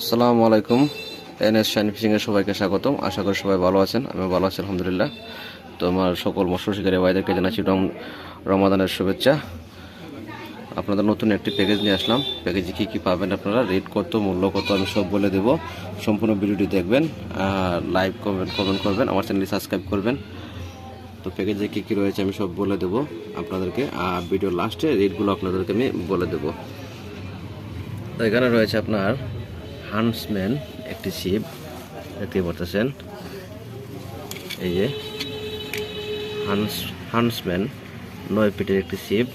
আসসালামু আলাইকুম। NS shine ফিশিংয়ে সবাইকে স্বাগতম। আশা করি সবাই ভালো আছেন। আমি ভালো আছি আলহামদুলিল্লাহ। তো আমার সকল মৎস্য শিকারী ভাইদেরকে জানাচ্ছি রমাদানের শুভেচ্ছা। আপনাদের নতুন একটি প্যাকেজ নিয়ে আসলাম। প্যাকেজে কী কী পাবেন আপনারা, রেট কত, মূল্য কত, আমি সব বলে দেবো। সম্পূর্ণ ভিডিওটি দেখবেন, লাইভ কমেন্ট করবেন, আমার চ্যানেলটি সাবস্ক্রাইব করবেন। তো প্যাকেজে কী কী রয়েছে আমি সব বলে দেবো আপনাদেরকে, আর ভিডিওর লাস্টে রেটগুলো আপনাদেরকে আমি বলে দেবো। তো এখানে রয়েছে আপনার হান্টসম্যান একটি শিপ দেখতে পারতেছেন। এই যে হান্টসম্যান 9 ফিটের একটি শিপ।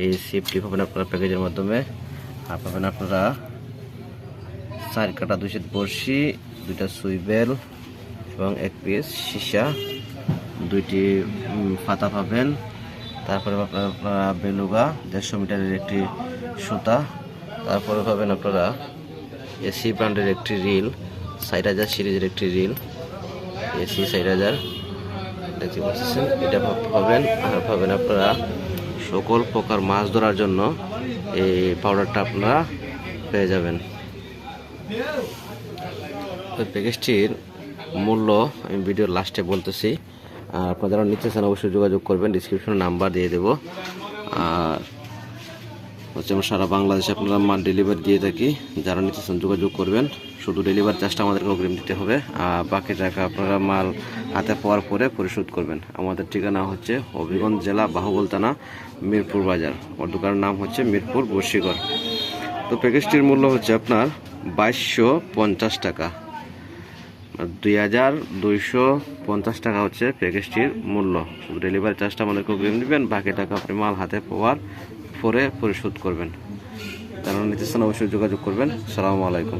এই শিপটি পাবেন আপনারা প্যাকেজের মাধ্যমে। আর পাবেন আপনারা 4 কাটা 2 সেট বড়শি, 2টা সুইবেল এবং 1 পিস সীসা, 2টি পাতা পাবেন। তারপরে আপনারা বেলুগা 150 মিটারের একটি সুতা। তারপরে পাবেন আপনারা এসি ব্র্যান্ডের একটি রিল, 6000 সিরিজের একটি রিল, এসি 6000 দেখতে পাচ্ছেন, এটা পাবেন। আর পাবেন আপনারা সকল প্রকার মাছ ধরার জন্য এই পাউডারটা আপনারা পেয়ে যাবেন। ওই প্যাকেজটির মূল্য আমি ভিডিওর লাস্টে বলতেছি, আর আপনারা যারা নিতে চান অবশ্যই যোগাযোগ করবেন, ডিসক্রিপশনে নাম্বার দিয়ে দেবো। আর হচ্ছে আমরা সারা বাংলাদেশে আপনারা মাল ডেলিভারি দিয়ে থাকি, যারা নিতে চান যোগাযোগ করবেন। শুধু ডেলিভারি চার্জটা আমাদেরকে অগ্রিম দিতে হবে, আর বাকি টাকা আপনারা মাল হাতে পাওয়ার পরে পরিশোধ করবেন। আমাদের ঠিকানা হচ্ছে হবিগঞ্জ জেলা বাহুবল থানা, মিরপুর বাজার। ওর দোকানের নাম হচ্ছে মিরপুর বর্ষিকর। তো প্যাকেজটির মূল্য হচ্ছে আপনার 2250 টাকা, 2250 টাকা হচ্ছে প্যাকেজটির মূল্য। শুধু ডেলিভারি চার্জটা আমাদেরকে অগ্রিম দিবেন, বাকি টাকা আপনি মাল হাতে পাওয়ার পরে পরিশোধ করবেন। যারা নিতে চান অবশ্যই যোগাযোগ করবেন। আসসালামু আলাইকুম।